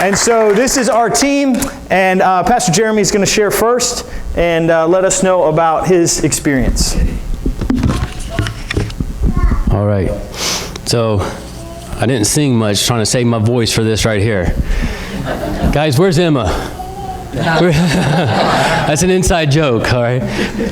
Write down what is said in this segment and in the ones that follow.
And so this is our team, and Pastor Jeremy is going to share first and let us know about his experience. All right. So I didn't sing much, trying to save my voice for this right here. Guys, where's Emma? That's an inside joke, all right?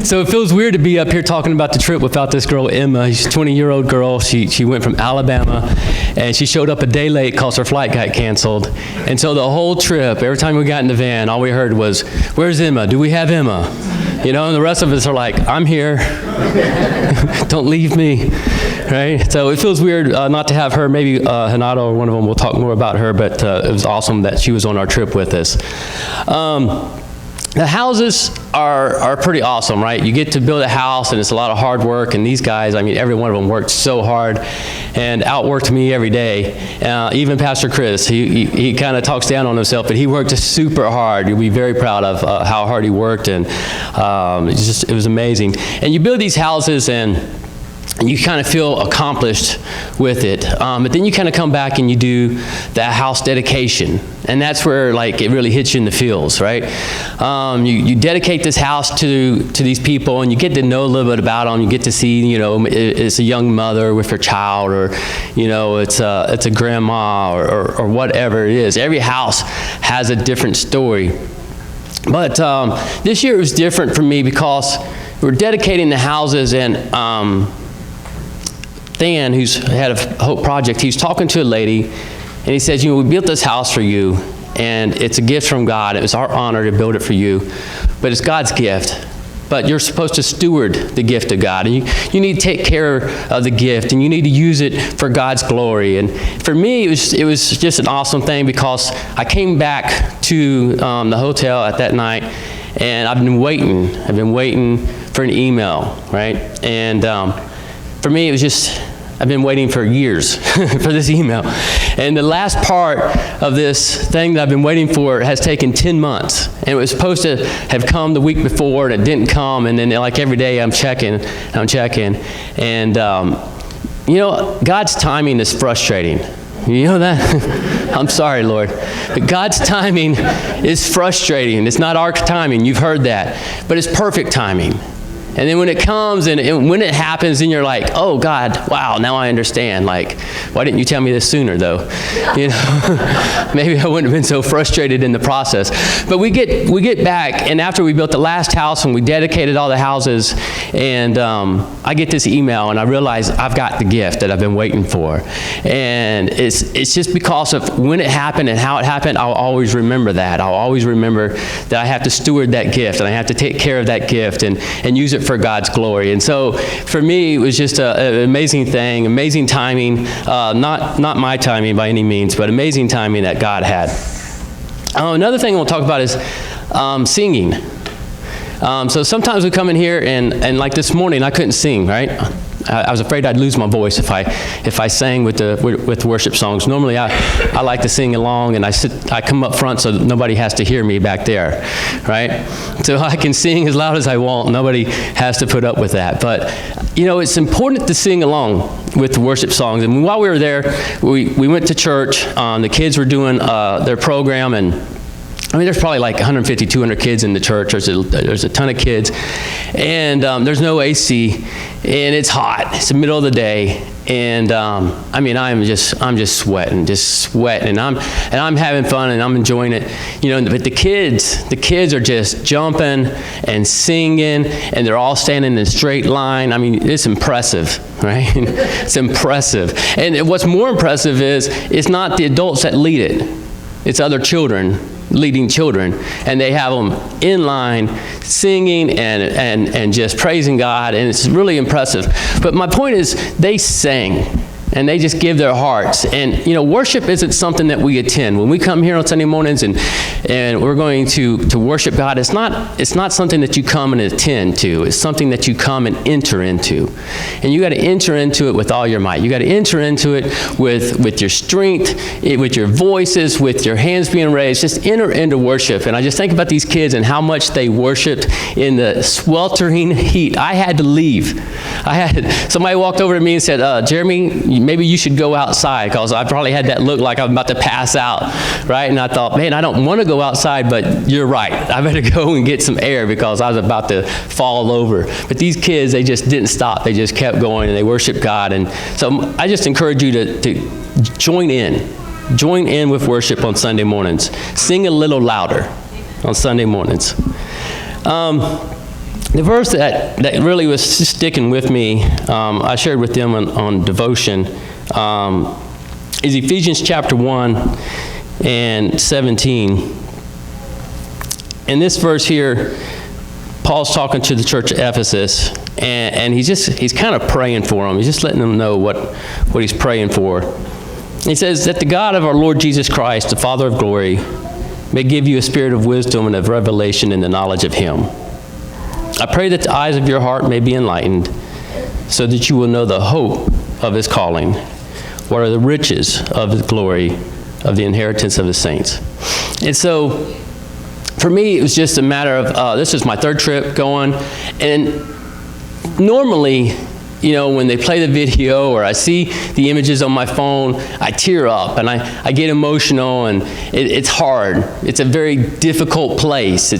So it feels weird to be up here talking about the trip without this girl, Emma. She's a 20-year-old girl. She went from Alabama, and she showed up a day late because her flight got canceled. And so the whole trip, every time we got in the van, all we heard was, "Where's Emma? Do we have Emma?" You know, and the rest of us are like, "I'm here. Don't leave me." Right? So it feels weird not to have her. Maybe Hanato or one of them will talk more about her, but it was awesome that she was on our trip with us. The houses are pretty awesome, right? You get to build a house, and it's a lot of hard work, and these guys, I mean, every one of them worked so hard and outworked me every day. Even Pastor Chris, he kind of talks down on himself, but he worked super hard. You'll be very proud of how hard he worked, and it was amazing. And you build these houses, and you kind of feel accomplished with it. But then you kind of come back and you do that house dedication. And that's where like it really hits you in the feels, right? You dedicate this house to these people, and you get to know a little bit about them. You get to see, you know, it's a young mother with her child, or, you know, it's a grandma or whatever it is. Every house has a different story. But this year it was different for me because we're dedicating the houses, and Dan, who's head of Hope Project, he's talking to a lady, and he says, you know, we built this house for you, and it's a gift from God. It was our honor to build it for you, but it's God's gift. But you're supposed to steward the gift of God, and you need to take care of the gift, and you need to use it for God's glory. And for me, it was just an awesome thing because I came back to the hotel at that night, and I've been waiting for an email, right? And for me, it was just, I've been waiting for years for this email. And the last part of this thing that I've been waiting for has taken 10 months. And it was supposed to have come the week before, and it didn't come. And then like every day I'm checking. And, you know, God's timing is frustrating. You know that? I'm sorry, Lord. But God's timing is frustrating. It's not our timing. You've heard that. But it's perfect timing. And then when it comes and when it happens, then you're like, oh, God, wow, now I understand. Like, why didn't you tell me this sooner, though? You know, maybe I wouldn't have been so frustrated in the process. But we get back, and after we built the last house and we dedicated all the houses, and I get this email, and I realize I've got the gift that I've been waiting for. And it's just because of when it happened and how it happened, I'll always remember that. I'll always remember that I have to steward that gift, and I have to take care of that gift and use it for God's glory. And so for me, it was just an amazing thing, amazing timing, not my timing by any means, but amazing timing that God had. Another thing we'll talk about is singing. So sometimes we come in here and like this morning, I couldn't sing, right? I was afraid I'd lose my voice if I sang with worship songs. Normally I like to sing along, and I come up front so nobody has to hear me back there, right? So I can sing as loud as I want. Nobody has to put up with that. But you know, it's important to sing along with the worship songs. And while we were there, we went to church. The kids were doing their program, and I mean, there's probably like 150, 200 kids in the church. There's a ton of kids, and there's no AC, and it's hot. It's the middle of the day, and I mean, I'm just sweating, and I'm having fun, and I'm enjoying it, you know. But the kids are just jumping and singing, and they're all standing in a straight line. I mean, it's impressive, right? It's impressive, and what's more impressive is it's not the adults that lead it; it's other children leading children, and they have them in line singing and just praising God, and it's really impressive. But my point is, they sang, and they just give their hearts. And you know, worship isn't something that we attend. When we come here on Sunday mornings and we're going to worship God, it's not something that you come and attend to. It's something that you come and enter into. And you got to enter into it with all your might. You got to enter into it with your strength, with your voices, with your hands being raised. Just enter into worship. And I just think about these kids and how much they worshiped in the sweltering heat. I had to leave. Somebody walked over to me and said, Jeremy, maybe you should go outside, because I probably had that look like I'm about to pass out, right? And I thought, man, I don't want to go outside, but you're right. I better go and get some air because I was about to fall over. But these kids, they just didn't stop. They just kept going, and they worshiped God. And so I just encourage you to join in. Join in with worship on Sunday mornings. Sing a little louder on Sunday mornings. The verse that really was sticking with me, I shared with them on devotion, is Ephesians chapter 1 and 17. In this verse here, Paul's talking to the church of Ephesus, and he's kind of praying for them. He's just letting them know what he's praying for. He says that the God of our Lord Jesus Christ, the Father of glory, may give you a spirit of wisdom and of revelation in the knowledge of him. I pray that the eyes of your heart may be enlightened, so that you will know the hope of his calling, what are the riches of his glory, of the inheritance of the saints. And so, for me, it was just a matter of, this is my third trip going, and normally, you know, when they play the video or I see the images on my phone, I tear up and I get emotional, and it's hard. It's a very difficult place.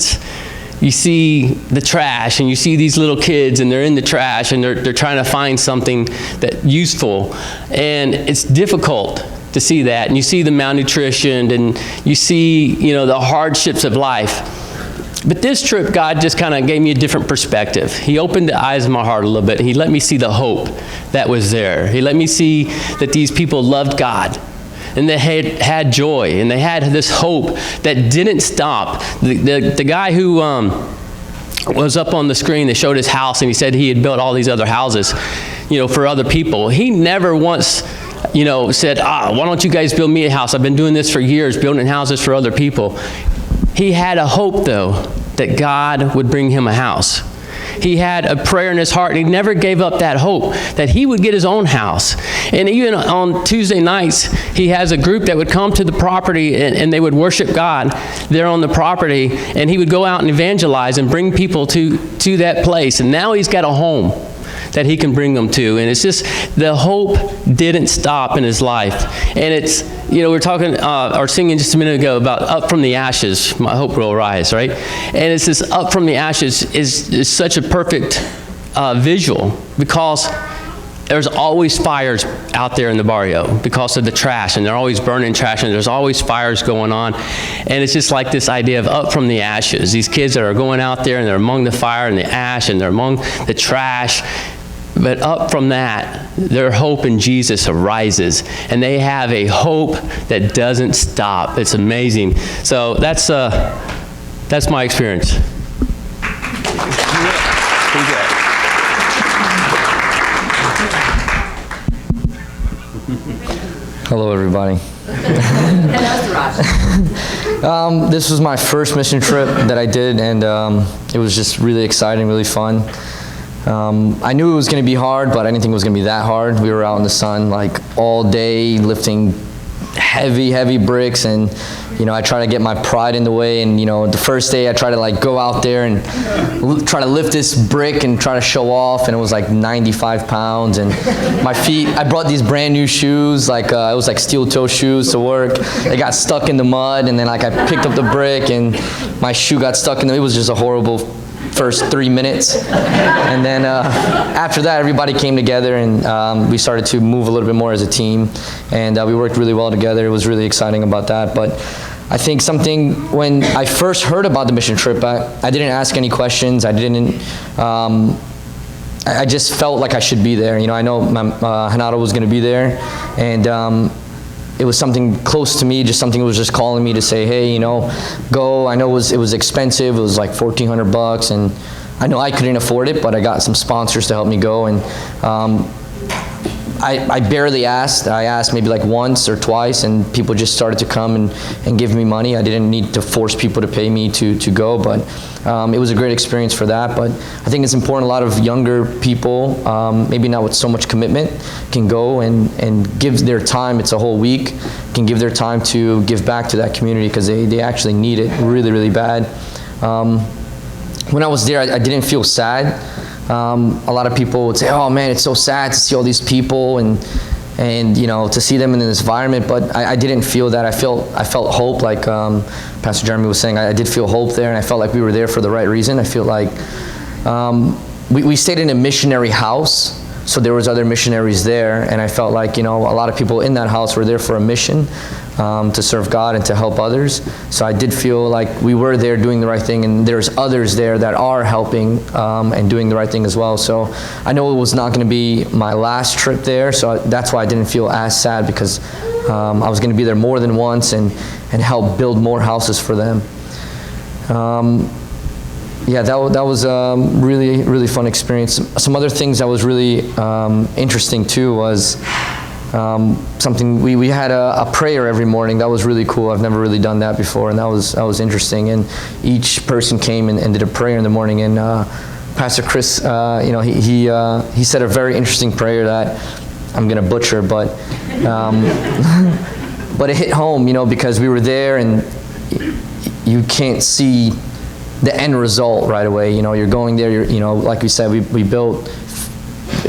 You see the trash, and you see these little kids, and they're in the trash, and they're trying to find something that's useful, and it's difficult to see that. And you see the malnutrition, and you see, you know, the hardships of life. But this trip, God just kind of gave me a different perspective. He opened the eyes of my heart a little bit. He let me see the hope that was there. He let me see that these people loved God, and they had joy, and they had this hope that didn't stop. The guy who was up on the screen, they showed his house, and he said he had built all these other houses, you know, for other people. He never once, you know, said, why don't you guys build me a house? I've been doing this for years, building houses for other people. He had a hope, though, that God would bring him a house. He had a prayer in his heart, and he never gave up that hope that he would get his own house. And even on Tuesday nights, he has a group that would come to the property, and they would worship God there on the property, and he would go out and evangelize and bring people to that place. And now he's got a home that he can bring them to. And it's just, the hope didn't stop in his life. And it's, you know, we were talking or singing just a minute ago about up from the ashes, my hope will rise, right? And it's this up from the ashes is such a perfect visual, because there's always fires out there in the barrio because of the trash, and they're always burning trash, and there's always fires going on. And it's just like this idea of up from the ashes. These kids that are going out there, and they're among the fire and the ash, and they're among the trash. But up from that, their hope in Jesus arises, and they have a hope that doesn't stop. It's amazing. So that's my experience. Hello, everybody. This was my first mission trip that I did, and it was just really exciting, really fun. I knew it was going to be hard, but I didn't think it was going to be that hard. We were out in the sun like all day lifting heavy bricks, and you know, I try to get my pride in the way. And you know, the first day I tried to like go out there and try to lift this brick and try to show off, and it was like 95 pounds, and my feet, I brought these brand new shoes, like it was like steel toe shoes to work. They got stuck in the mud, and then like I picked up the brick and my shoe got stuck in it was just a horrible first 3 minutes. And then after that, everybody came together, and we started to move a little bit more as a team, and we worked really well together. It was really exciting about that. But I think something, when I first heard about the mission trip, I didn't ask any questions. I just felt like I should be there. You know, I know Hanato was going to be there, and it was something close to me, just something that was just calling me to say, hey, you know, go. I know it was expensive. It was like $1,400, and I know I couldn't afford it, but I got some sponsors to help me go. And I barely asked. I asked maybe like once or twice, and people just started to come and give me money. I didn't need to force people to pay me to go, but it was a great experience for that. But I think it's important, a lot of younger people, maybe not with so much commitment, can go and give their time. It's a whole week, can give their time to give back to that community, because they actually need it really, really bad. When I was there, I didn't feel sad. A lot of people would say, oh man, it's so sad to see all these people, and and to see them in this environment. But I didn't feel that. I felt hope, like Pastor Jeremy was saying. I did feel hope there, and I felt like we were there for the right reason. I feel like we stayed in a missionary house, so there was other missionaries there, and I felt like a lot of people in that house were there for a mission, to serve God and to help others. So I did feel like we were there doing the right thing, and there's others there that are helping and doing the right thing as well. So I know it was not going to be my last trip there, so that's why I didn't feel as sad, because I was going to be there more than once and help build more houses for them. Yeah, that was a really, really fun experience. Some other things that was really interesting too was something, we had a prayer every morning. That was really cool. I've never really done that before, and that was interesting. And each person came and did a prayer in the morning. And Pastor Chris, he said a very interesting prayer that I'm gonna butcher, but but it hit home, because we were there, and you can't see the end result right away. You're going there. Like we said, we built.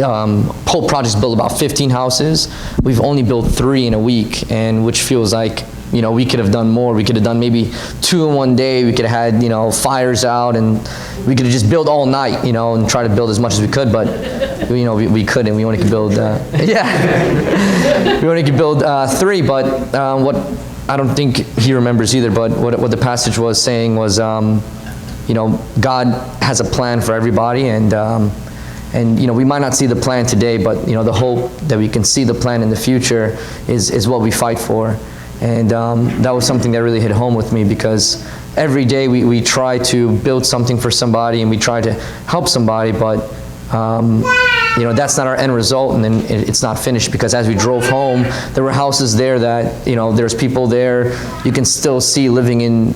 Whole project's built about 15 houses. We've only built 3 in a week, and which feels like we could have done more. We could have done maybe 2 in one day. We could have had fires out, and we could have just built all night, and try to build as much as we could. But we couldn't. We only could build we only could build 3. But what I don't think he remembers either. But what the passage was saying was, God has a plan for everybody, and we might not see the plan today, but the hope that we can see the plan in the future is what we fight for. And that was something that really hit home with me, because every day we try to build something for somebody, and we try to help somebody, but that's not our end result, and then it's not finished, because as we drove home, there were houses there that there's people there you can still see living in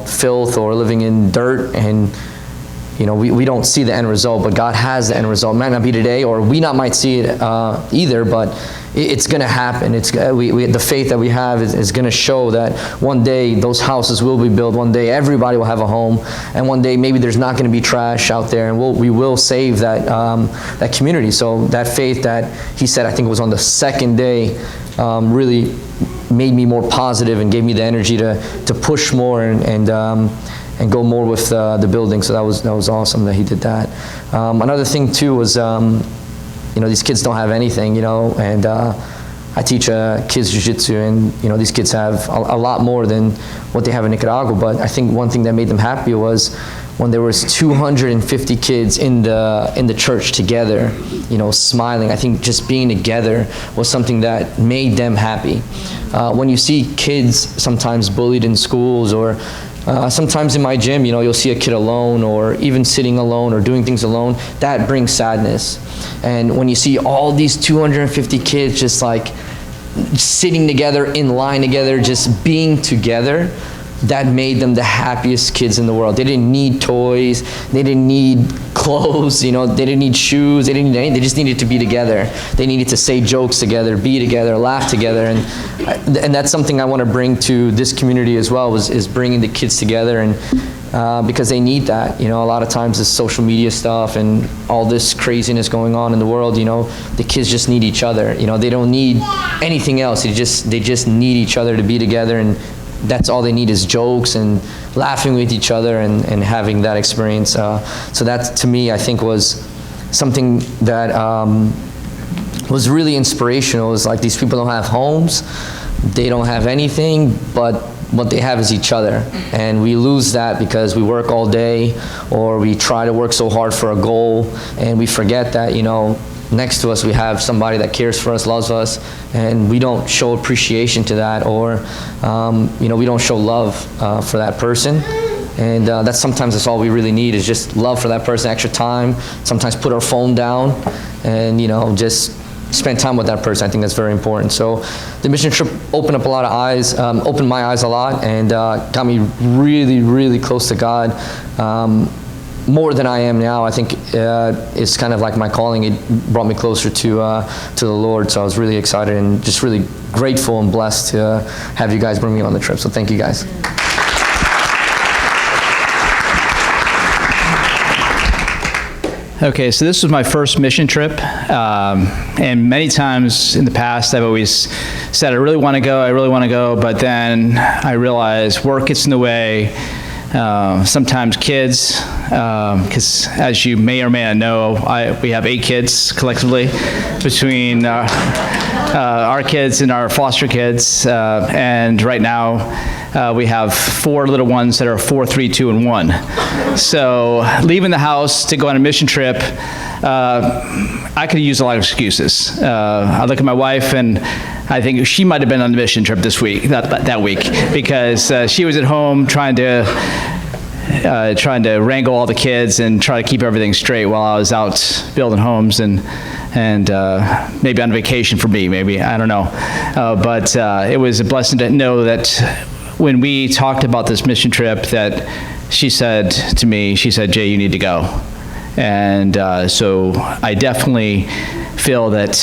filth or living in dirt, and we don't see the end result, but God has the end result. It might not be today, or we might see it either, but it's going to happen. The faith that we have is going to show that one day those houses will be built. One day everybody will have a home, and one day maybe there's not going to be trash out there, and we will save that community. So that faith that he said, I think it was on the second day, really made me more positive and gave me the energy to push more and go more with the building. So that was awesome that he did that. Another thing too was, these kids don't have anything, and I teach kids jiu-jitsu, and these kids have a lot more than what they have in Nicaragua. But I think one thing that made them happy was when there was 250 kids in the church together, smiling. I think just being together was something that made them happy. When you see kids sometimes bullied in schools, or sometimes in my gym, you'll see a kid alone, or even sitting alone or doing things alone, that brings sadness. And when you see all these 250 kids just like sitting together, in line together, just being together, that made them the happiest kids in the world. They didn't need toys, they didn't need clothes, they didn't need shoes, they didn't need anything. They just needed to be together. They needed to say jokes together, be together, laugh together, and that's something I want to bring to this community as well, is bringing the kids together, and because they need that. A lot of times this social media stuff and all this craziness going on in the world, the kids just need each other. They don't need anything else. They just need each other to be together, and that's all they need is jokes and laughing with each other and having that experience. So that, to me, I think was something that was really inspirational. Is like, these people don't have homes, they don't have anything, but what they have is each other. And we lose that because we work all day, or we try to work so hard for a goal, and we forget that, next to us we have somebody that cares for us, loves us, and we don't show appreciation to that, or we don't show love for that person. And that's all we really need, is just love for that person, extra time, sometimes put our phone down, and just spend time with that person. I think that's very important. So the mission trip opened up a lot of eyes, opened my eyes a lot, and got me really, really close to God. More than I am now. I think it's kind of like my calling. It brought me closer to the Lord. So I was really excited and just really grateful and blessed to have you guys bring me on the trip. So thank you guys. Okay, so this was my first mission trip, and many times in the past I've always said I really want to go, but then I realize work gets in the way, sometimes kids, because as you may or may not know, we have 8 kids collectively between our kids and our foster kids, and right now we have 4 little ones that are 4, 3, 2, and 1. So leaving the house to go on a mission trip, I could use a lot of excuses. I look at my wife and I think she might have been on the mission trip this week, that week, because she was at home trying to wrangle all the kids and try to keep everything straight while I was out building homes and maybe on vacation for me, maybe, I don't know. But it was a blessing to know that when we talked about this mission trip that she said to me, she said, "Jay, you need to go." And so I definitely feel that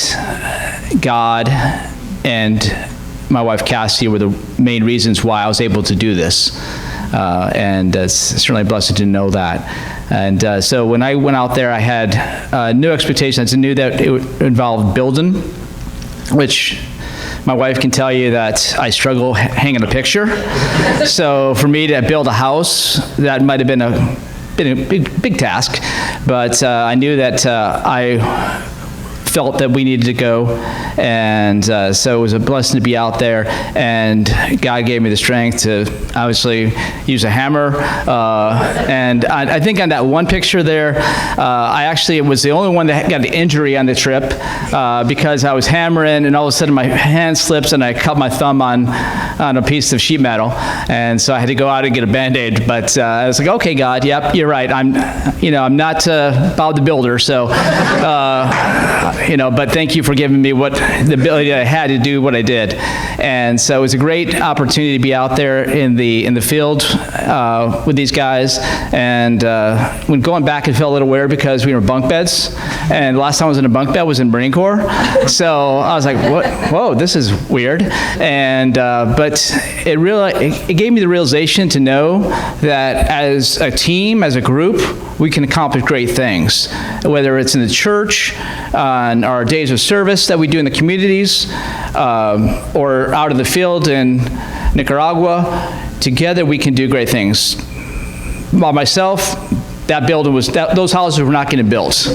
God and my wife Cassie were the main reasons why I was able to do this. And it's certainly a blessing to know that. And so when I went out there, I had no expectations. I knew that it would involve building, which my wife can tell you that I struggle hanging a picture. So for me to build a house, that might have been a big task. But I knew that I felt that we needed to go, and so it was a blessing to be out there, and God gave me the strength to obviously use a hammer, and I think on that one picture there, I actually was the only one that got an injury on the trip, because I was hammering and all of a sudden my hand slips and I cut my thumb on a piece of sheet metal, and so I had to go out and get a Band-Aid, but I was like, okay, God, yep, you're right, I'm not Bob the Builder, so but thank you for giving me the ability that I had to do what I did. And so it was a great opportunity to be out there in the field with these guys. And when going back, it felt a little weird because we were in bunk beds. And the last time I was in a bunk bed was in Marine Corps. So I was like, what? Whoa, this is weird. And but it gave me the realization to know that as a team, as a group, we can accomplish great things, whether it's in the church, on our days of service that we do in the communities, or out in the field in Nicaragua. Together we can do great things. By myself, those houses were not getting built.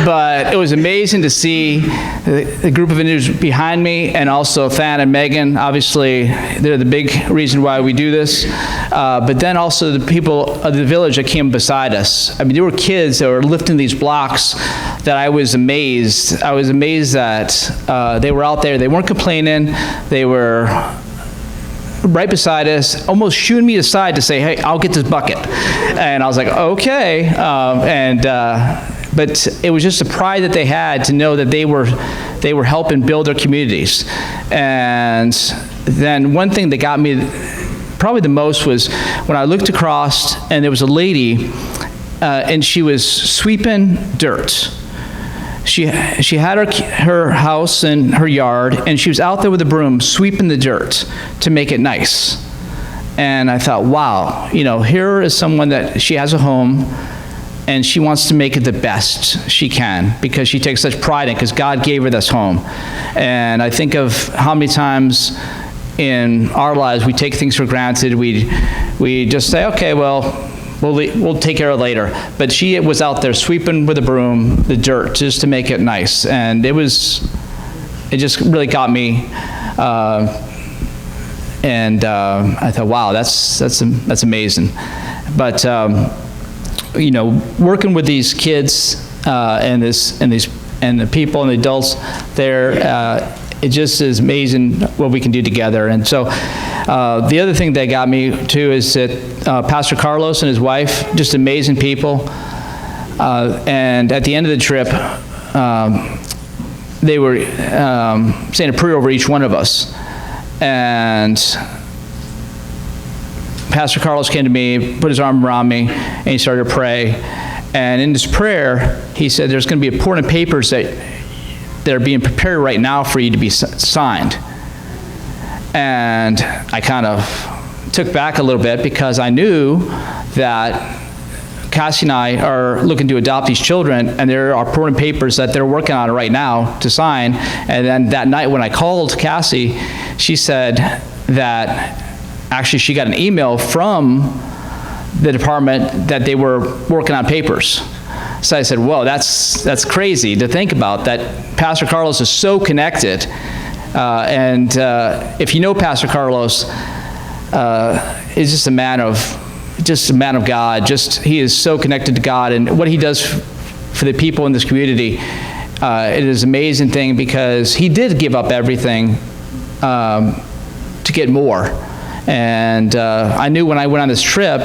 But it was amazing to see the group of individuals behind me, and also Than and Megan. Obviously, they're the big reason why we do this. But then also the people of the village that came beside us. I mean, there were kids that were lifting these blocks that I was amazed. I was amazed that they were out there. They weren't complaining. They were right beside us, almost shooing me aside to say, "Hey, I'll get this bucket." And I was like, okay. But it was just a pride that they had to know that they were helping build their communities. And then one thing that got me probably the most was when I looked across and there was a lady, and she was sweeping dirt. She had her house and her yard, and she was out there with a broom sweeping the dirt to make it nice. And I thought, wow, here is someone that she has a home, and she wants to make it the best she can because she takes such pride in it, because God gave her this home. And I think of how many times in our lives we take things for granted. We just say, okay, well, we'll take care of it later. But she was out there sweeping with a broom the dirt just to make it nice, and it just really got me. And I thought, wow, that's amazing. But working with these kids and the people and the adults there, it just is amazing what we can do together. And so the other thing that got me too is that Pastor Carlos and his wife, just amazing people. And at the end of the trip, they were saying a prayer over each one of us. And Pastor Carlos came to me, put his arm around me, and he started to pray. And in this prayer, he said, there's going to be important papers that are being prepared right now for you to be signed. And I kind of took back a little bit because I knew that Cassie and I are looking to adopt these children, and there are important papers that they're working on right now to sign. And then that night when I called Cassie, she said that actually she got an email from the department that they were working on papers. So I said, whoa, that's crazy to think about, that Pastor Carlos is so connected. And if you know Pastor Carlos, he's just a man of God. He is so connected to God, and what he does for the people in this community, it is an amazing thing, because he did give up everything to get more. And I knew when I went on this trip,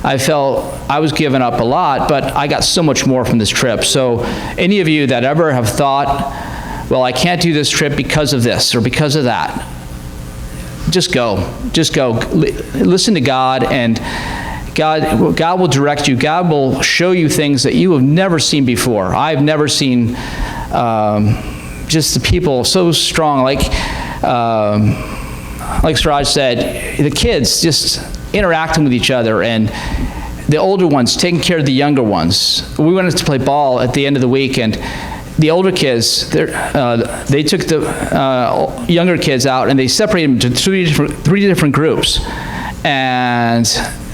I felt I was giving up a lot, but I got so much more from this trip. So any of you that ever have thought, well, I can't do this trip because of this or because of that, just go. Listen to God, and God will direct you. God will show you things that you have never seen before. I've never seen just the people so strong, like Suraj said, the kids just interacting with each other, and the older ones taking care of the younger ones. We went to play ball at the end of the week, and the older kids, they took the younger kids out, and they separated them into three different groups. And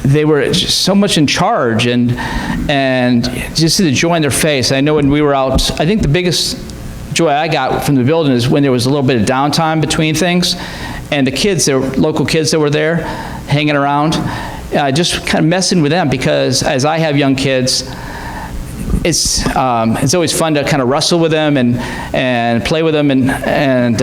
they were just so much in charge, and just see the joy in their face. I know when we were out, I think the biggest joy I got from the building is when there was a little bit of downtime between things, and the kids, the local kids that were there, hanging around, just kind of messing with them, because as I have young kids, it's always fun to kind of wrestle with them and play with them, and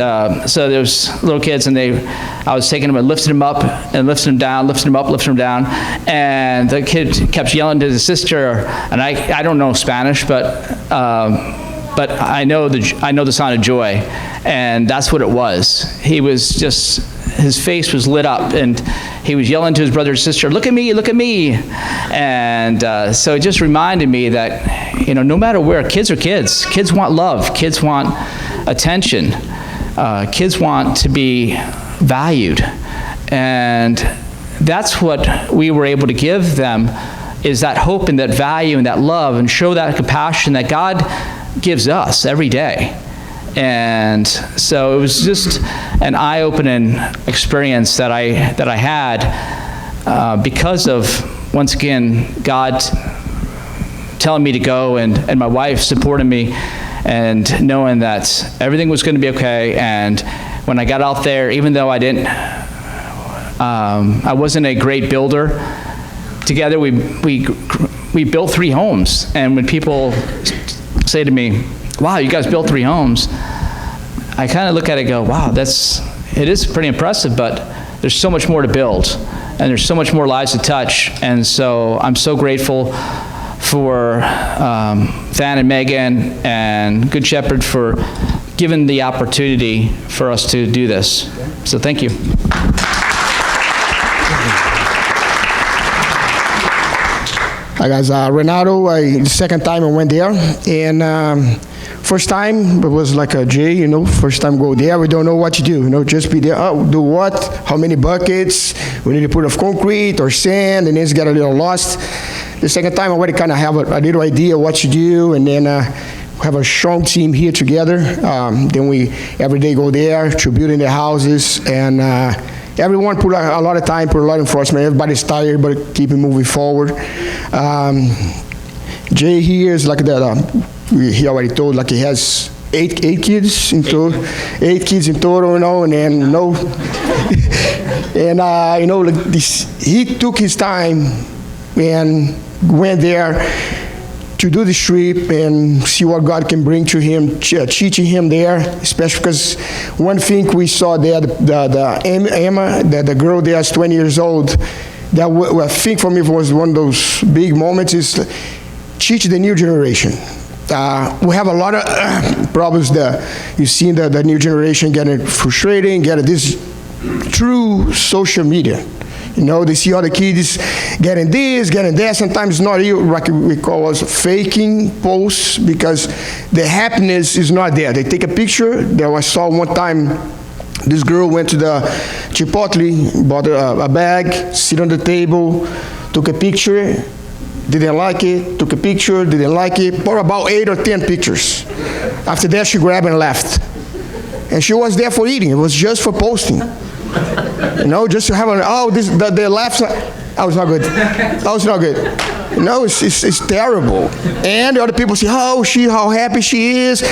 so there's little kids, and I was taking them and lifting them up and lifting them down, lifting them up, lifting them down, and the kid kept yelling to his sister, and I don't know Spanish, but I know the sound of joy, and that's what it was. He was just, his face was lit up, and he was yelling to his brother and sister, "Look at me, look at me!" And so it just reminded me that, no matter where, kids are kids. Kids want love. Kids want attention. Kids want to be valued, and that's what we were able to give them, is that hope and that value and that love, and show that compassion that God gives us every day. And so it was just an eye-opening experience that I had because of, once again, God telling me to go, and my wife supporting me, and knowing that everything was going to be okay. And when I got out there, even though I wasn't a great builder, together we built 3 homes. And when people say to me, "Wow, you guys built 3 homes," I kind of look at it and go, wow, it is pretty impressive, but there's so much more to build, and there's so much more lives to touch. And so I'm so grateful for Than and Megan and Good Shepherd for giving the opportunity for us to do this. So thank you. Hi guys, Renato, the second time I went there, and first time it was like a Jay, first time go there, we don't know what to do, just be there, do what, how many buckets, we need to put of concrete or sand, and then it's get a little lost. The second time I already kind of have a little idea what to do, and then we have a strong team here together. Then we every day go there to building the houses, and everyone put a lot of time, put a lot of enforcement. Everybody's tired, but keep it moving forward. Jay here is like that. He already told, like he has eight kids in total, 8 kids in total, and then and like this, he took his time and went there to do the trip and see what God can bring to him, teaching him there, especially because one thing we saw there, the Emma, the girl there is 20 years old, that I think for me was one of those big moments, is teach the new generation. We have a lot of problems that you see the new generation getting frustrated, getting this through social media. They see other kids getting this, getting that. Sometimes not even, like we call us faking posts, because the happiness is not there. They take a picture. I saw one time, this girl went to the Chipotle, bought a bag, sit on the table, took a picture, didn't like it, took a picture, didn't like it, for about 8 or 10 pictures. After that, she grabbed and left. And she was there for eating. It was just for posting. Just to have the laughs. That was not good. That was not good. It's terrible. And the other people say, how happy she is.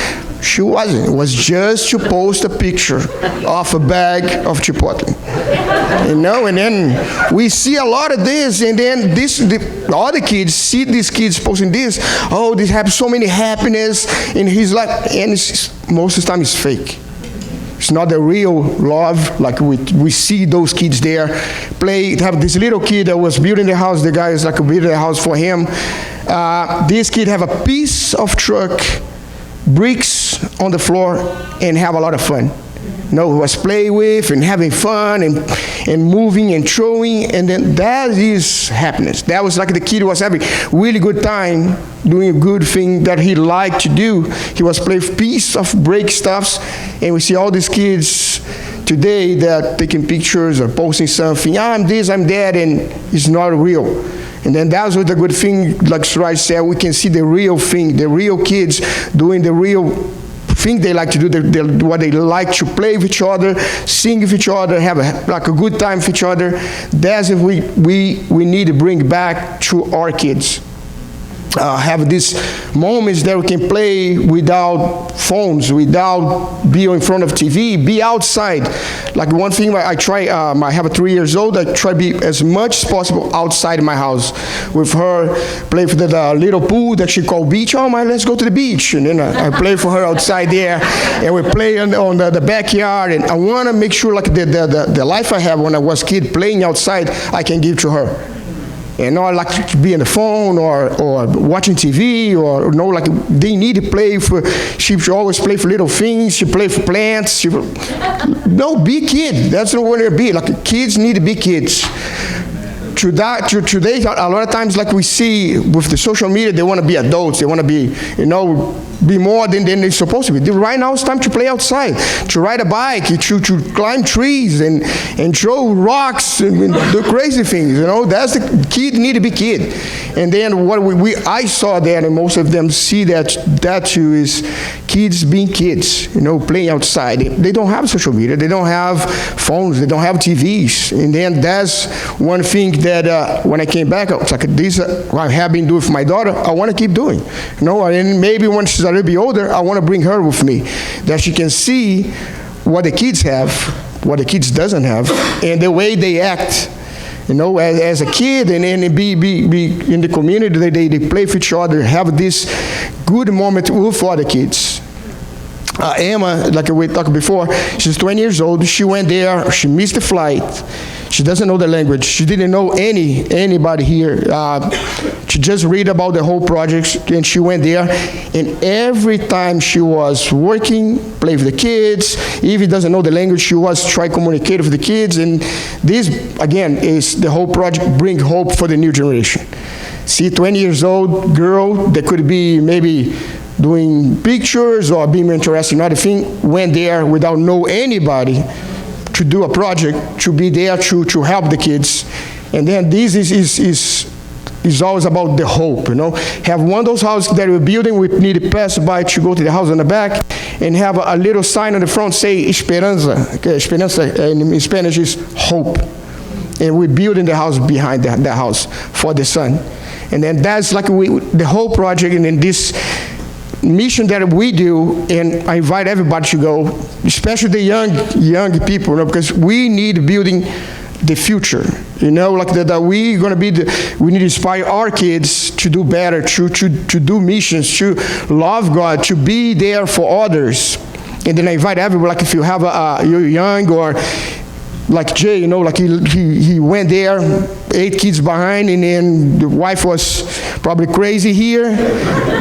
She wasn't. It was just to post a picture of a bag of Chipotle. And then we see a lot of this, and then all the kids see these kids posting this. This have so many happiness in his life, and most of the time it's fake. It's not the real love, like we see those kids there have this little kid that was building the house. The guy is like building the house for him. This kid have a piece of truck, bricks on the floor, and have a lot of fun. He was playing with and having fun and moving and throwing, and then that is happiness. That was like the kid was having really good time doing a good thing that he liked to do. He was playing piece of break stuffs, and we see all these kids today that taking pictures or posting something. I'm this, I'm that, and it's not real. And then that's what the good thing, like Suraj said, we can see the real thing, the real kids doing the real thing they like to do, what they like to play with each other, sing with each other, have a good time with each other. That's what we need to bring back to our kids. Have these moments that we can play without phones, without being in front of TV, be outside. Like one thing I try, I have a 3 years old, I try to be as much as possible outside my house with her, play for the little pool that she called beach. Let's go to the beach. And then I play for her outside there, and we play on the backyard. And I want to make sure like the life I have when I was a kid playing outside, I can give to her. And not like to be on the phone or watching TV or like they need to play for. She should always play for little things. She play for plants. Be a kid. That's what we're gonna be. Like kids need to be kids. Today, a lot of times, like we see with the social media, they want to be adults. They want to be, be more than they're supposed to be. Right now, it's time to play outside, to ride a bike, to climb trees and throw rocks and do crazy things. That's the kid need to be kid. And then what I saw there, and most of them see that too, is kids being kids. Playing outside. They don't have social media. They don't have phones. They don't have TVs. And then that's one thing that when I came back, I was like, this I have been doing for my daughter, I want to keep doing. And maybe when she's a little bit older, I want to bring her with me, that she can see what the kids have, what the kids doesn't have, and the way they act. As a kid, and be in the community, they play with each other, have this good moment with other kids. Emma, like we talked before, she's 20 years old. She went there. She missed the flight. She doesn't know the language. She didn't know anybody here. She just read about the whole project, and she went there. And every time she was working, play with the kids, even doesn't know the language, she was trying to communicate with the kids. And this, again, is the whole project, bring hope for the new generation. See, 20 years old girl that could be maybe doing pictures or being interested in other thing, went there without know anybody to do a project, to be there to help the kids. And then this is always about the hope, Have one of those houses that we're building, we need to pass by to go to the house on the back, and have a little sign on the front say Esperanza. Esperanza in Spanish is hope. And we're building the house behind that house for the son. And then that's like the whole project, and then this mission that we do, and I invite everybody to go, especially the young people, because we need building the future. Like that we going to be we need to inspire our kids to do better, to do missions, to love God, to be there for others. And then I invite everyone, like if you have you're young, or like Jay, like he went there, 8 kids behind, and then the wife was probably crazy here,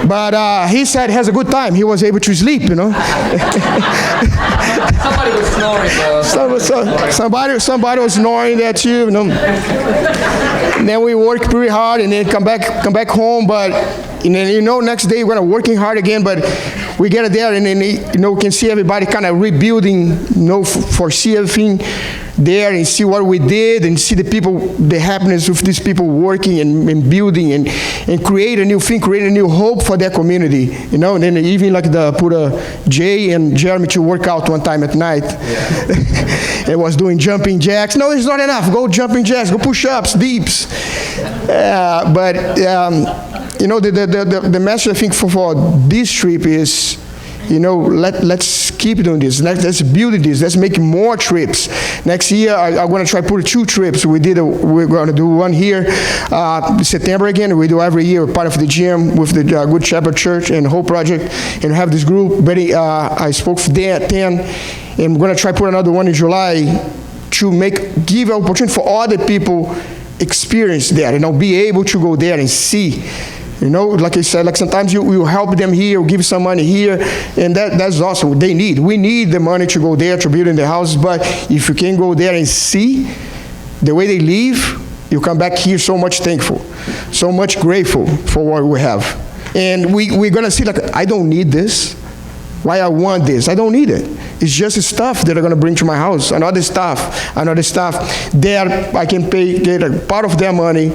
but he said he has a good time. He was able to sleep, Somebody was snoring, bro. Somebody was snoring there too, And then we work pretty hard, and then come back home, but and then next day we're gonna working hard again, but we get there and then, we can see everybody kind of rebuilding, foresee everything there and see what we did and see the people, the happiness of these people working and building and create a new thing, create a new hope for their community, and then even like put Jay and Jeremy to work out one time at night. It was doing jumping jacks. No, it's not enough. Go jumping jacks, go push-ups, dips. The message I think for this trip is, let's keep doing this. Let's build this. Let's make more trips. Next year, I'm going to try to put 2 trips. We're going to do one here September again. We do every year, part of the gym with the Good Shepherd Church and Hope Project, and have this group. I spoke for 10, and we're going to try to put another one in July to give an opportunity for other people experience that, be able to go there and see. Like I said, like sometimes you help them here, you give some money here, and that's awesome. We need the money to go there to build in the houses, but if you can go there and see the way they live, you come back here so much thankful, so much grateful for what we have. And we're going to see, like, I don't need this. Why I want this? I don't need it. It's just stuff that I'm going to bring to my house. Another stuff that I can get a part of their money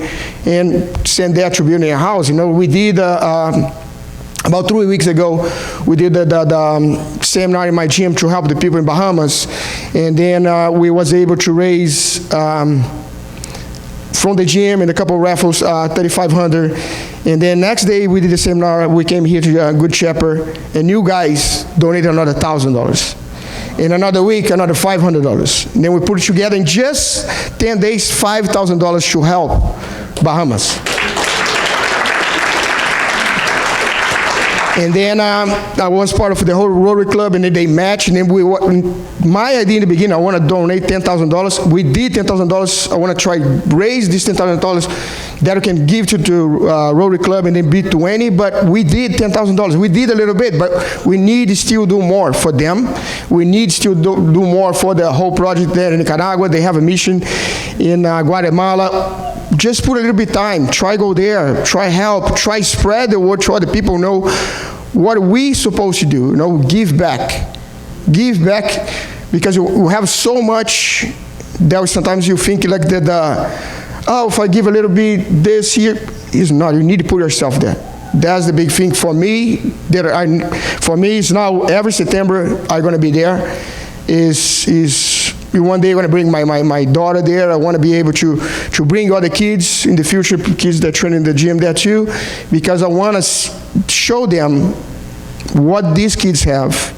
and send that to building a house. We did about 3 weeks ago, we did the seminar in my gym to help the people in Bahamas, and then we was able to raise from the gym and a couple of raffles, $3,500. And then next day we did the seminar. We came here to Good Shepherd, and you guys donated another $1,000. In another week, another $500. And then we put it together in just 10 days, $5,000 to help Bahamas. And then I was part of the whole Rotary Club, and then they matched. And then my idea in the beginning, I want to donate $10,000. We did $10,000. I want to try raise this $10,000 that I can give to Rotary Club and then be 20. But we did $10,000. We did a little bit, but we need to still do more for them. We need still do more for the whole project there in Nicaragua. They have a mission in Guatemala. Just put a little bit of time. Try go there. Try help. Try spread the word to other people. Know what we supposed to do. Give back. Give back, because we have so much that sometimes you think like that. If I give a little bit this here, it's not. You need to put yourself there. That's the big thing for me. For me, it's now every September I'm going to be there. One day I'm going to bring my daughter there. I want to be able to bring other kids in the future, kids that train in the gym there too, because I want to show them what these kids have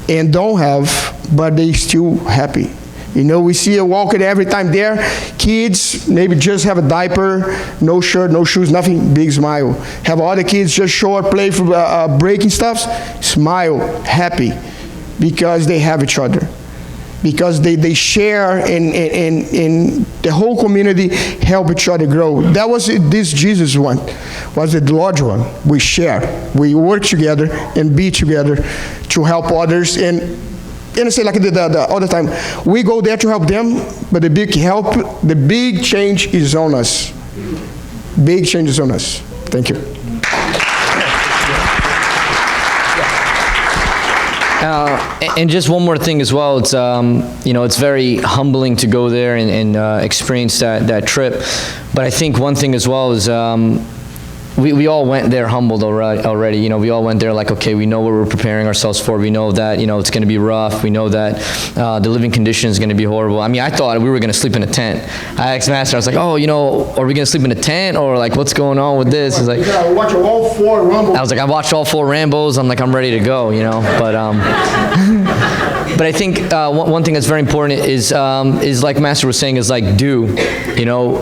and don't have, but they still happy. We see a walking every time there. Kids maybe just have a diaper, no shirt, no shoes, nothing, big smile. Have other kids just show up, play for breaking stuff, smile, happy, because they have each other. Because they share and the whole community help each other grow. That was this Jesus one, was the large one. We share, we work together and be together to help others. And I say like the other time, we go there to help them, but the big change is on us. Big change is on us. Thank you. And just one more thing as well. It's it's very humbling to go there and experience that trip. But I think one thing as well is we all went there humbled already. We all went there like, okay, we know what we're preparing ourselves for. We know that it's going to be rough. We know that the living condition is going to be horrible. I mean, I thought we were going to sleep in a tent. I asked Master, I was like, are we going to sleep in a tent, or like what's going on with this? He's like, you gotta watch all 4 Rambos. I was like, I watched all 4 Rambos. I'm like, I'm ready to go, But I think one thing that's very important is like Master was saying, is like do.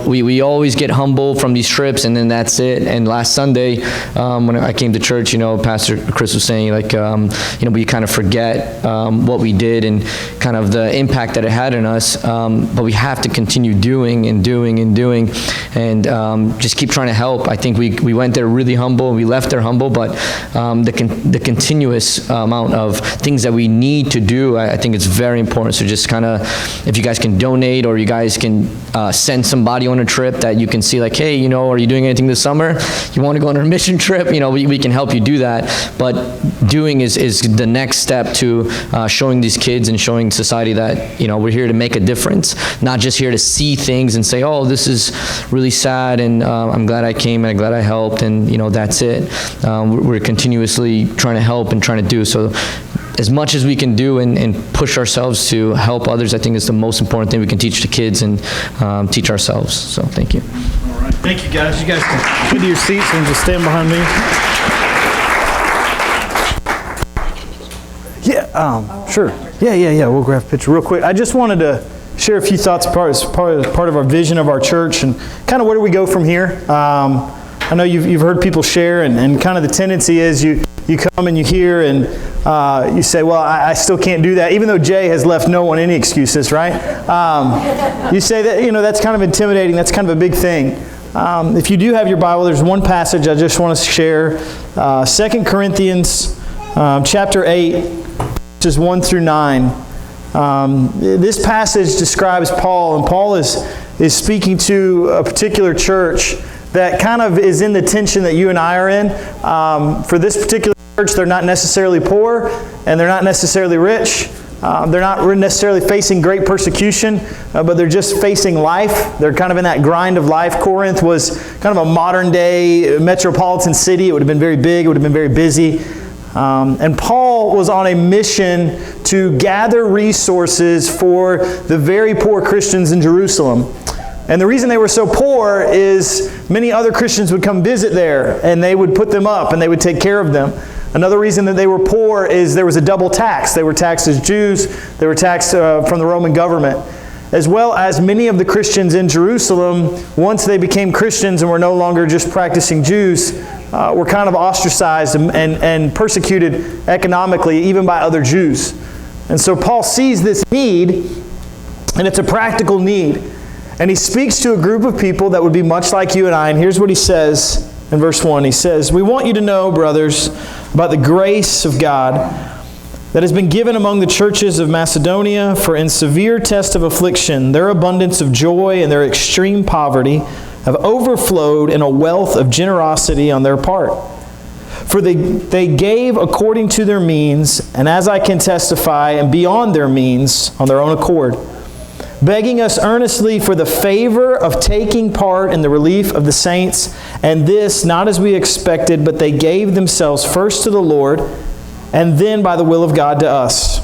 We always get humble from these trips, and then that's it. And last Sunday, when I came to church, Pastor Chris was saying like, we kind of forget what we did and kind of the impact that it had on us. But we have to continue doing and just keep trying to help. I think we went there really humble. We left there humble, but the continuous amount of things that we need to do I think it's very important. So just kind of, if you guys can donate, or you guys can send somebody on a trip that you can see, like, hey, you know, are you doing anything this summer? You want to go on a mission trip? You know, we can help you do that. But doing is the next step to showing these kids and showing society that, you know, we're here to make a difference, not just here to see things and say, oh, this is really sad, and I'm glad I came, and I'm glad I helped, and, you know, that's it. We're continuously trying to help and trying to do. So as much as we can do and push ourselves to help others, I think is the most important thing we can teach the kids and teach ourselves. So thank you. All right. Thank you, guys. You guys can go to your seats and just stand behind me. Yeah, sure. Yeah. We'll grab a picture real quick. I just wanted to share a few thoughts as part of our vision of our church and kind of where do we go from here. I know you've heard people share, and kind of the tendency is you come and you hear and you say, well, I still can't do that, even though Jay has left no one any excuses, right? You say that, you know, that's kind of intimidating. That's kind of a big thing. If you do have your Bible, there's one passage I just want to share. 2 Corinthians chapter 8, verses 1 through 9. This passage describes Paul, and Paul is speaking to a particular church that kind of is in the tension that you and I are in. For this particular church, they're not necessarily poor, and they're not necessarily rich. They're not necessarily facing great persecution, but they're just facing life. They're kind of in that grind of life. Corinth was kind of a modern-day metropolitan city. It would have been very big. It would have been very busy. And Paul was on a mission to gather resources for the very poor Christians in Jerusalem. And the reason they were so poor is many other Christians would come visit there, and they would put them up, and they would take care of them. Another reason that they were poor is there was a double tax. They were taxed as Jews. They were taxed from the Roman government. As well as many of the Christians in Jerusalem, once they became Christians and were no longer just practicing Jews, were kind of ostracized and persecuted economically, even by other Jews. And so Paul sees this need, and it's a practical need. And he speaks to a group of people that would be much like you and I. And here's what he says in verse 1. He says, "We want you to know, brothers, about the grace of God that has been given among the churches of Macedonia, for in severe test of affliction, their abundance of joy and their extreme poverty have overflowed in a wealth of generosity on their part. For they gave according to their means, and as I can testify, and beyond their means, on their own accord, begging us earnestly for the favor of taking part in the relief of the saints, and this not as we expected, but they gave themselves first to the Lord, and then by the will of God to us.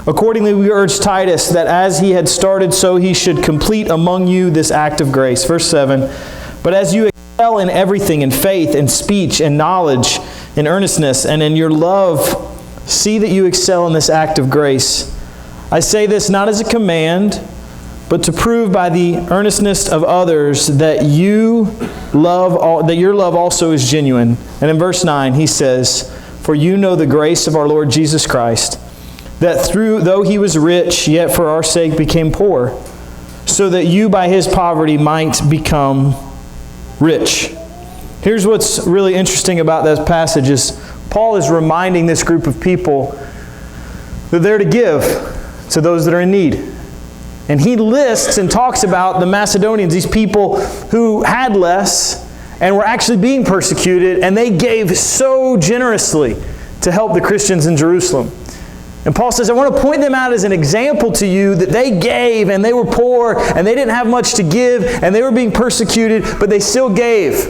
Accordingly, we urge Titus that as he had started, so he should complete among you this act of grace." Verse 7, "But as you excel in everything, in faith, in speech, in knowledge, in earnestness, and in your love, see that you excel in this act of grace. I say this not as a command, but to prove by the earnestness of others that your love also is genuine." And in verse 9 he says, "For you know the grace of our Lord Jesus Christ, that though he was rich, yet for our sake became poor, so that you by his poverty might become rich." Here's what's really interesting about this passage is Paul is reminding this group of people that they're to give to those that are in need. And he lists and talks about the Macedonians, these people who had less and were actually being persecuted, and they gave so generously to help the Christians in Jerusalem. And Paul says, I want to point them out as an example to you that they gave, and they were poor, and they didn't have much to give, and they were being persecuted, but they still gave.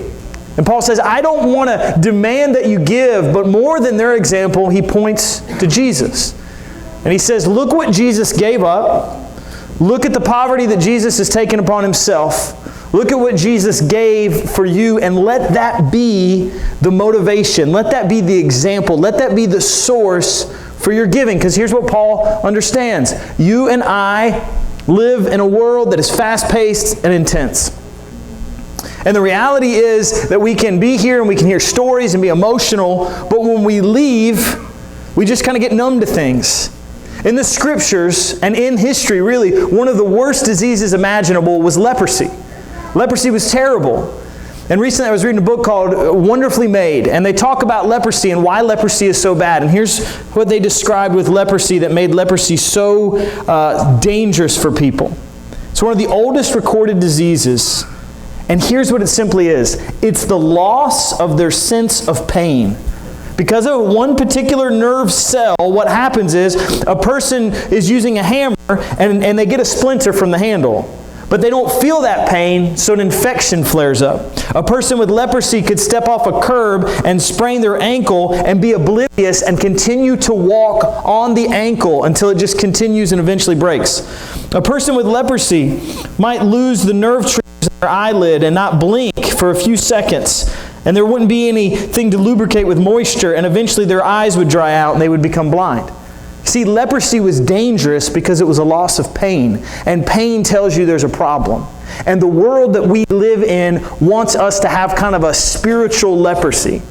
And Paul says, I don't want to demand that you give, but more than their example, he points to Jesus. And he says, look what Jesus gave up. Look at the poverty that Jesus has taken upon himself. Look at what Jesus gave for you, and let that be the motivation. Let that be the example. Let that be the source for your giving. Because here's what Paul understands. You and I live in a world that is fast-paced and intense. And the reality is that we can be here and we can hear stories and be emotional, but when we leave, we just kind of get numb to things. In the scriptures and in history, really, one of the worst diseases imaginable was leprosy. Leprosy was terrible. And recently I was reading a book called Wonderfully Made, and they talk about leprosy and why leprosy is so bad. And here's what they described with leprosy that made leprosy so dangerous for people. It's one of the oldest recorded diseases. And here's what it simply is. It's the loss of their sense of pain. Because of one particular nerve cell, what happens is a person is using a hammer and they get a splinter from the handle. But they don't feel that pain, so an infection flares up. A person with leprosy could step off a curb and sprain their ankle and be oblivious and continue to walk on the ankle until it just continues and eventually breaks. A person with leprosy might lose the nerve trees in their eyelid and not blink for a few seconds. And there wouldn't be anything to lubricate with moisture, and eventually their eyes would dry out and they would become blind. See, leprosy was dangerous because it was a loss of pain, and pain tells you there's a problem. And the world that we live in wants us to have kind of a spiritual leprosy.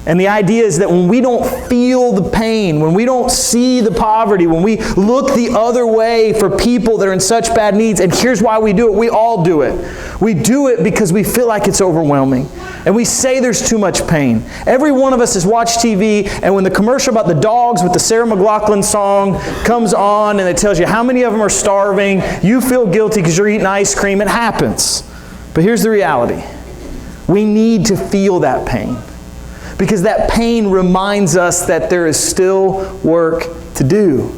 And the idea is that when we don't feel the pain, when we don't see the poverty, when we look the other way for people that are in such bad needs, and here's why we do it. We all do it. We do it because we feel like it's overwhelming. And we say there's too much pain. Every one of us has watched TV, and when the commercial about the dogs with the Sarah McLachlan song comes on, and it tells you how many of them are starving, you feel guilty because you're eating ice cream. It happens. But here's the reality. We need to feel that pain. Because that pain reminds us that there is still work to do.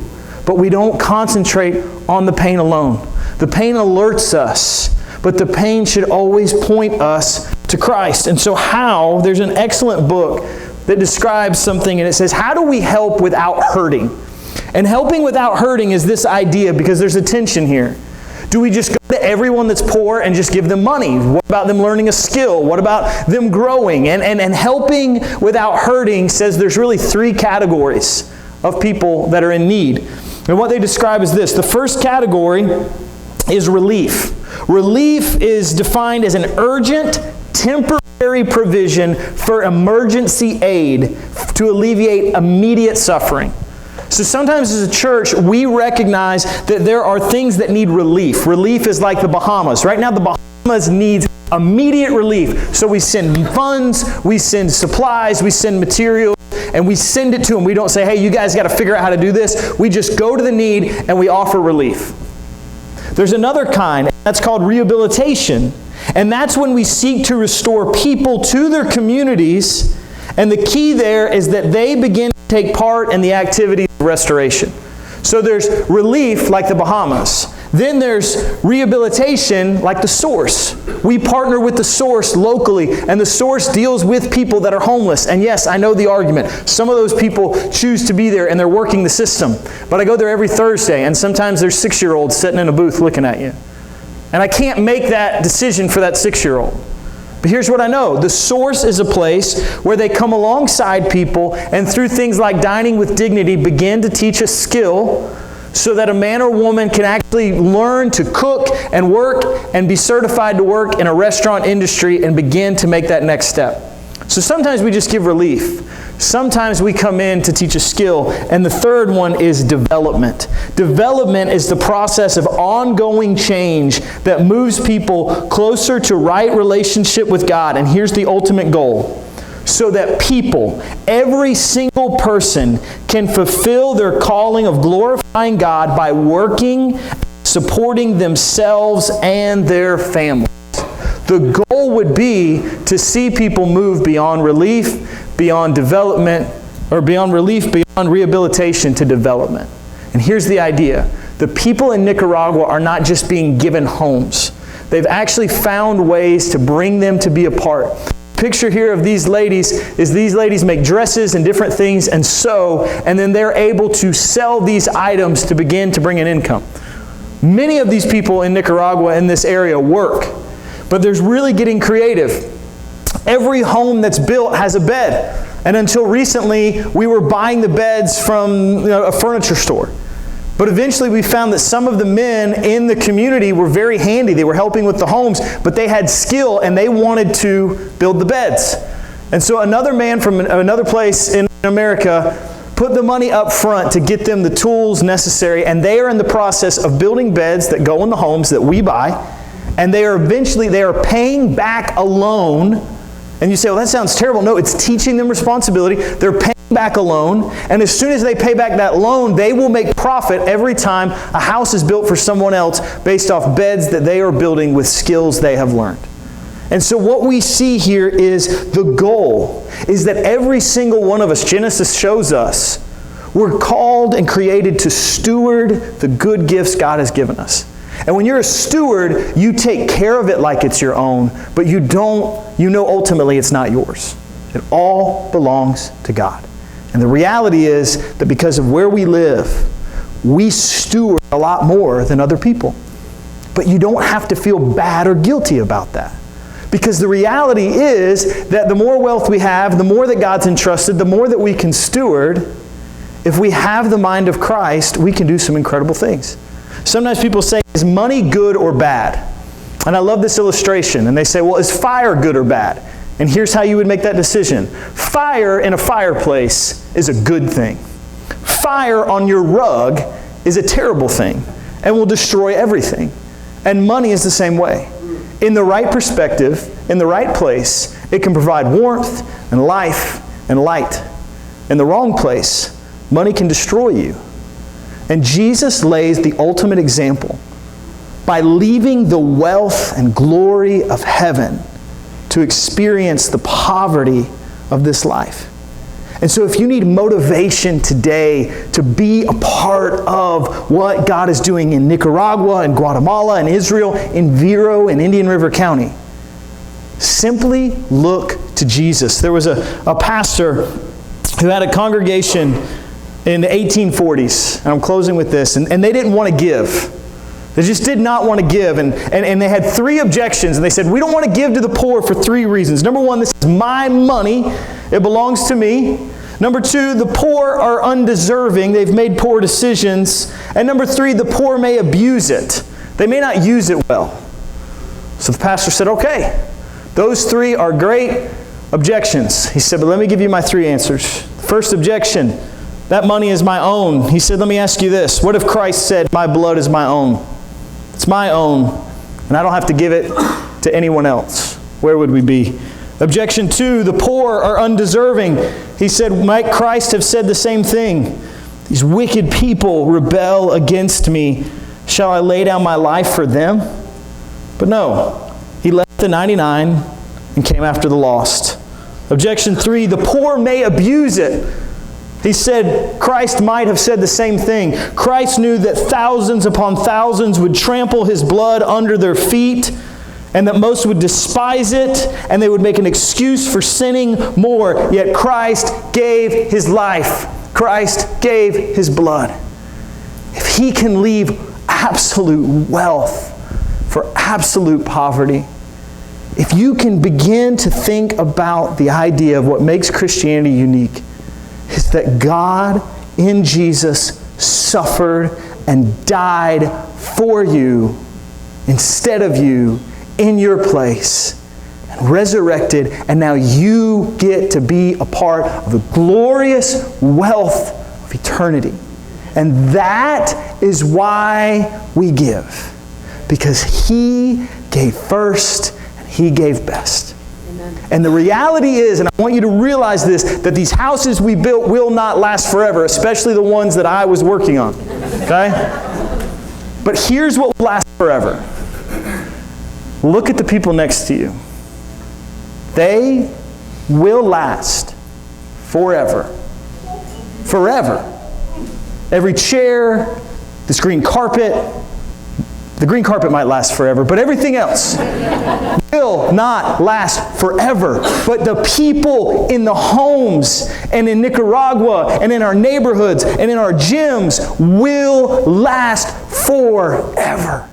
But we don't concentrate on the pain alone. The pain alerts us, but the pain should always point us to Christ. And so there's an excellent book that describes something, and it says, how do we help without hurting? And helping without hurting is this idea, because there's a tension here. Do we just go to everyone that's poor and just give them money? What about them learning a skill? What about them growing? And helping without hurting says there's really three categories of people that are in need. And what they describe is this. The first category is relief. Relief is defined as an urgent, temporary provision for emergency aid to alleviate immediate suffering. So sometimes as a church, we recognize that there are things that need relief. Relief is like the Bahamas. Right now, the Bahamas needs immediate relief. So we send funds, we send supplies, we send materials, and we send it to them. We don't say, hey, you guys got to figure out how to do this. We just go to the need and we offer relief. There's another kind, that's called rehabilitation. And that's when we seek to restore people to their communities. And the key there is that they begin to take part in the activities of restoration. So there's relief like the Bahamas. Then there's rehabilitation like the Source. We partner with the Source locally, and the Source deals with people that are homeless. And yes, I know the argument. Some of those people choose to be there and they're working the system. But I go there every Thursday, and sometimes there's 6-year-olds sitting in a booth looking at you. And I can't make that decision for that 6-year-old. But here's what I know. The Source is a place where they come alongside people and through things like Dining with Dignity begin to teach a skill so that a man or woman can actually learn to cook and work and be certified to work in a restaurant industry and begin to make that next step. So sometimes we just give relief. Sometimes we come in to teach a skill. And the third one is development. Development is the process of ongoing change that moves people closer to right relationship with God. And here's the ultimate goal. So that people, every single person, can fulfill their calling of glorifying God by working, supporting themselves and their families. The goal would be to see people move beyond relief, beyond development, or beyond relief, beyond rehabilitation to development. And here's the idea. The people in Nicaragua are not just being given homes. They've actually found ways to bring them to be a part. Picture here of these ladies is these ladies make dresses and different things and sew, and then they're able to sell these items to begin to bring in income. Many of these people in Nicaragua in this area work, but there's really getting creative. Every home that's built has a bed. And until recently, we were buying the beds from a furniture store. But eventually we found that some of the men in the community were very handy. They were helping with the homes, but they had skill and they wanted to build the beds. And so another man from another place in America put the money up front to get them the tools necessary, and they are in the process of building beds that go in the homes that we buy. And they are paying back a loan. And you say, well, that sounds terrible. No, it's teaching them responsibility. They're paying back a loan. And as soon as they pay back that loan, they will make profit every time a house is built for someone else based off beds that they are building with skills they have learned. And so what we see here is the goal is that every single one of us, Genesis shows us, we're called and created to steward the good gifts God has given us. And when you're a steward, you take care of it like it's your own, but you know ultimately it's not yours. It all belongs to God. And the reality is that because of where we live, we steward a lot more than other people. But you don't have to feel bad or guilty about that. Because the reality is that the more wealth we have, the more that God's entrusted, the more that we can steward, if we have the mind of Christ, we can do some incredible things. Sometimes people say, is money good or bad? And I love this illustration. And they say, well, is fire good or bad? And here's how you would make that decision. Fire in a fireplace is a good thing. Fire on your rug is a terrible thing and will destroy everything. And money is the same way. In the right perspective, in the right place, it can provide warmth and life and light. In the wrong place, money can destroy you. And Jesus lays the ultimate example by leaving the wealth and glory of heaven to experience the poverty of this life. And so if you need motivation today to be a part of what God is doing in Nicaragua and Guatemala and Israel, in Vero and Indian River County, simply look to Jesus. There was a pastor who had a congregation in the 1840s, and I'm closing with this, and they didn't want to give. They just did not want to give, and they had 3 objections, and they said, we don't want to give to the poor for 3 reasons. Number 1, this is my money. It belongs to me. Number 2, the poor are undeserving. They've made poor decisions. And number 3, the poor may abuse it. They may not use it well. So the pastor said, okay, those 3 are great objections. He said, but let me give you my 3 answers. First objection, that money is my own. He said, let me ask you this. What if Christ said, my blood is my own? It's my own, and I don't have to give it to anyone else. Where would we be? Objection 2, the poor are undeserving. He said, might Christ have said the same thing? These wicked people rebel against me. Shall I lay down my life for them? But no, he left the 99 and came after the lost. Objection 3, the poor may abuse it. He said Christ might have said the same thing. Christ knew that thousands upon thousands would trample his blood under their feet, and that most would despise it, and they would make an excuse for sinning more. Yet Christ gave his life. Christ gave his blood. If he can leave absolute wealth for absolute poverty, if you can begin to think about the idea of what makes Christianity unique, is that God in Jesus suffered and died for you instead of you in your place and resurrected, and now you get to be a part of the glorious wealth of eternity. And that is why we give, because he gave first and he gave best. And the reality is, and I want you to realize this, that these houses we built will not last forever, especially the ones that I was working on. Okay? But here's what will last forever. Look at the people next to you. They will last forever. Forever. Every chair, this green carpet, the green carpet might last forever, but everything else will not last forever. But the people in the homes and in Nicaragua and in our neighborhoods and in our gyms will last forever.